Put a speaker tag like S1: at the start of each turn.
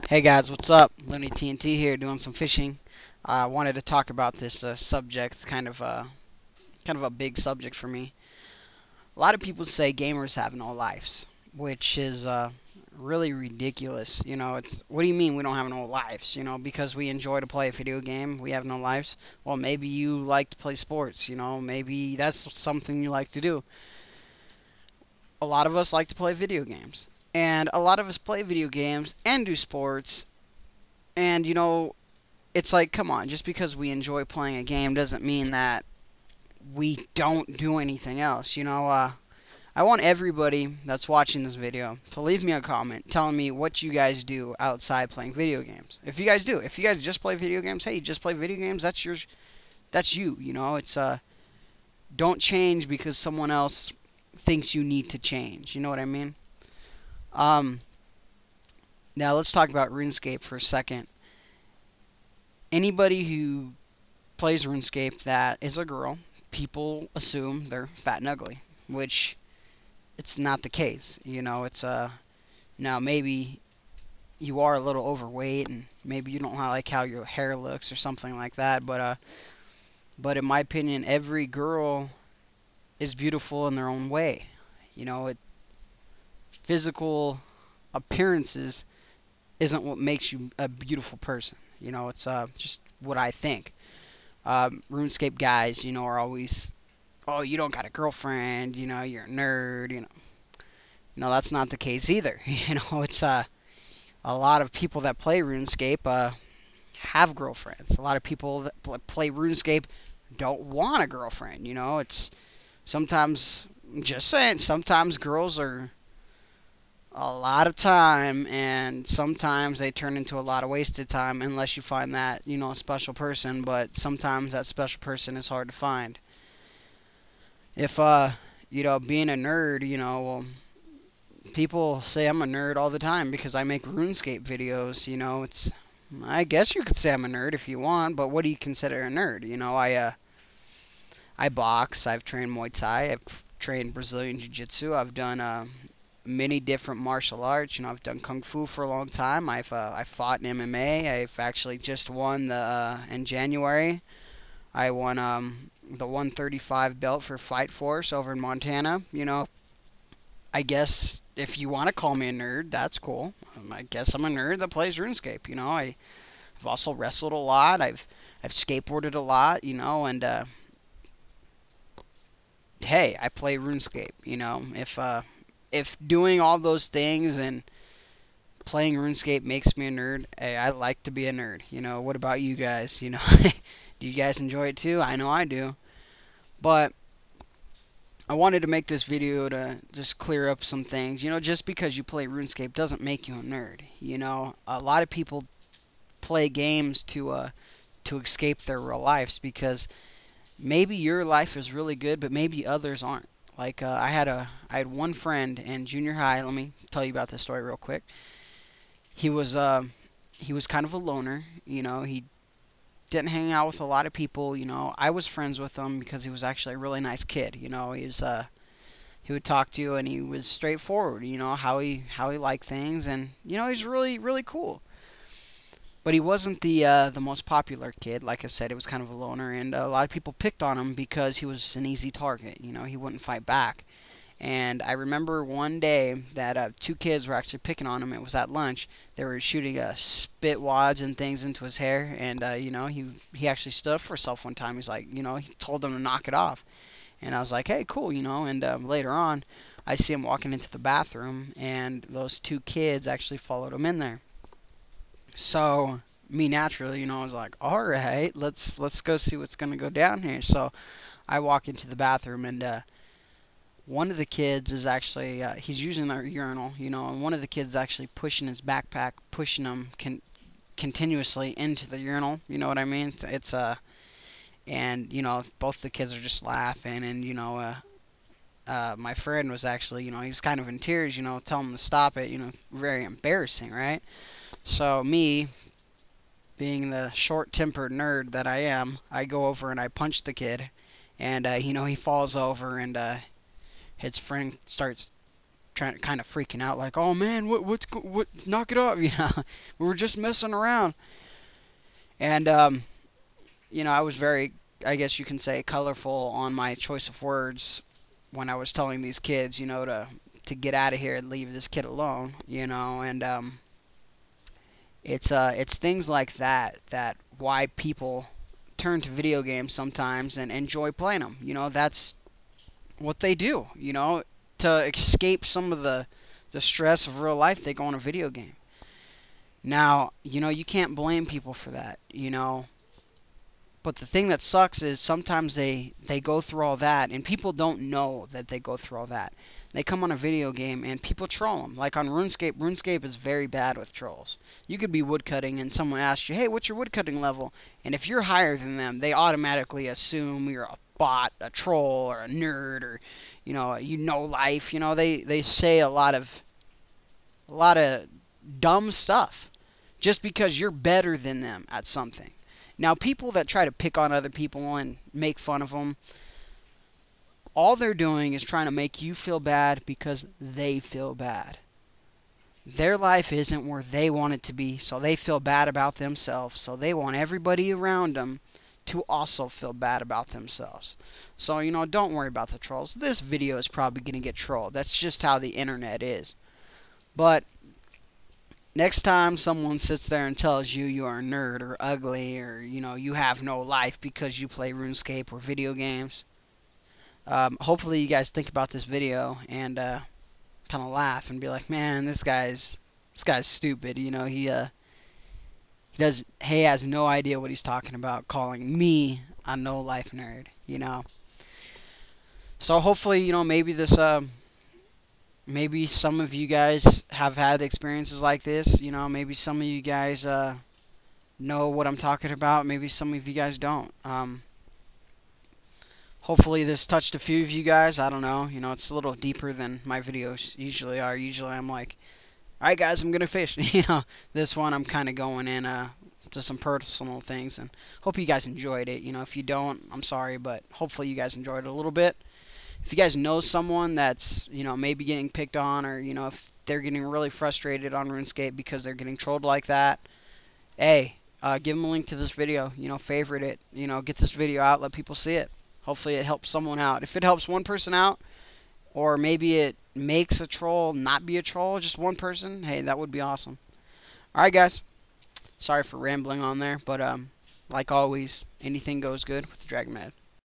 S1: Hey guys, what's up? Looney TNT here, doing some fishing. I wanted to talk about this subject, kind of a big subject for me. A lot of people say gamers have no lives, which is really ridiculous. It's what do you mean we don't have no lives? Because we enjoy to play a video game, we have no lives. Well, maybe you like to play sports. Maybe that's something you like to do. A lot of us like to play video games, and a lot of us play video games and do sports. And it's like, come on, just because we enjoy playing a game doesn't mean that we don't do anything else. I want everybody that's watching this video to leave me a comment telling me what you guys do outside playing video games. If you guys just play video games, hey, you just play video games, that's yours, that's you. It's don't change because someone else thinks you need to change. You know what I mean? Um, Now let's talk about RuneScape for a second. Anybody who plays RuneScape that is a girl, people assume they're fat and ugly, which it's not the case. It's now maybe you are a little overweight and maybe you don't like how your hair looks or something like that, but in my opinion, every girl is beautiful in their own way. Physical appearances isn't what makes you a beautiful person. It's just what I think. RuneScape guys, are always, oh, you don't got a girlfriend, you're a nerd, that's not the case either. It's a lot of people that play RuneScape have girlfriends. A lot of people that play RuneScape don't want a girlfriend. It's sometimes, just saying, sometimes girls are a lot of time, and sometimes they turn into a lot of wasted time unless you find that a special person. But sometimes that special person is hard to find. If being a nerd, well, people say I'm a nerd all the time because I make RuneScape videos. It's, I guess you could say I'm a nerd if you want, but what do you consider a nerd? I box, I've trained Muay Thai, I've trained Brazilian Jiu-Jitsu, I've done many different martial arts. I've done kung fu for a long time. I fought in MMA. I've actually just won the in January. I won the 135 belt for Fight Force over in Montana. I guess if you want to call me a nerd, that's cool. I guess I'm a nerd that plays RuneScape. I've also wrestled a lot. I've skateboarded a lot. And hey, I play RuneScape. If doing all those things and playing RuneScape makes me a nerd, hey, I like to be a nerd. What about you guys? Do you guys enjoy it too? I know I do. But I wanted to make this video to just clear up some things. Just because you play RuneScape doesn't make you a nerd. A lot of people play games to escape their real lives because maybe your life is really good, but maybe others aren't. Like I had one friend in junior high. Let me tell you about this story real quick. He was he was kind of a loner. He didn't hang out with a lot of people. I was friends with him because he was actually a really nice kid. He would talk to you and he was straightforward. How he liked things, and he's really really cool. But he wasn't the most popular kid. Like I said, he was kind of a loner, and a lot of people picked on him because he was an easy target. He wouldn't fight back. And I remember one day that two kids were actually picking on him. It was at lunch. They were shooting spit wads and things into his hair, and he actually stood up for himself one time. He's like, he told them to knock it off, and I was like, hey, cool, And later on, I see him walking into the bathroom, and those two kids actually followed him in there. So me naturally, I was like, all right, let's go see what's gonna go down here. So I walk into the bathroom, and one of the kids is actually he's using the urinal, and one of the kids is actually pushing his backpack, pushing him continuously into the urinal. You know what I mean? It's and both the kids are just laughing, and my friend was actually, he was kind of in tears, telling him to stop it. Very embarrassing, right? So me, being the short-tempered nerd that I am, I go over and I punch the kid, and he falls over, and his friend starts trying kind of freaking out like, oh man, what's knock it off, we were just messing around. And I was very, I guess you can say, colorful on my choice of words when I was telling these kids, to get out of here and leave this kid alone, and it's things like that why people turn to video games sometimes and enjoy playing them. That's what they do. To escape some of the stress of real life, they go on a video game. Now, you can't blame people for that. But the thing that sucks is sometimes they go through all that, and people don't know that they go through all that. They come on a video game, and people troll them. Like on RuneScape, RuneScape is very bad with trolls. You could be woodcutting, and someone asks you, hey, what's your woodcutting level? And if you're higher than them, they automatically assume you're a bot, a troll, or a nerd, or, life. They say a lot of dumb stuff just because you're better than them at something. Now, people that try to pick on other people and make fun of them, all they're doing is trying to make you feel bad because they feel bad. Their life isn't where they want it to be, so they feel bad about themselves. So they want everybody around them to also feel bad about themselves. So, don't worry about the trolls. This video is probably going to get trolled. That's just how the internet is. But next time someone sits there and tells you you are a nerd or ugly or, you have no life because you play RuneScape or video games, hopefully you guys think about this video and kind of laugh and be like, man, this guy's stupid. He has no idea what he's talking about, calling me a no life nerd. So hopefully, maybe some of you guys have had experiences like this. Maybe some of you guys know what I'm talking about. Maybe some of you guys don't. Hopefully this touched a few of you guys. I don't know. It's a little deeper than my videos usually are. Usually I'm like, all right, guys, I'm going to fish. This one I'm kind of going in to some personal things. And hope you guys enjoyed it. If you don't, I'm sorry. But hopefully you guys enjoyed it a little bit. If you guys know someone that's, maybe getting picked on or, if they're getting really frustrated on RuneScape because they're getting trolled like that, hey, give them a link to this video, favorite it, get this video out, let people see it. Hopefully it helps someone out. If it helps one person out, or maybe it makes a troll not be a troll, just one person, hey, that would be awesome. Alright, guys. Sorry for rambling on there, but like always, anything goes good with the Dragon Mad.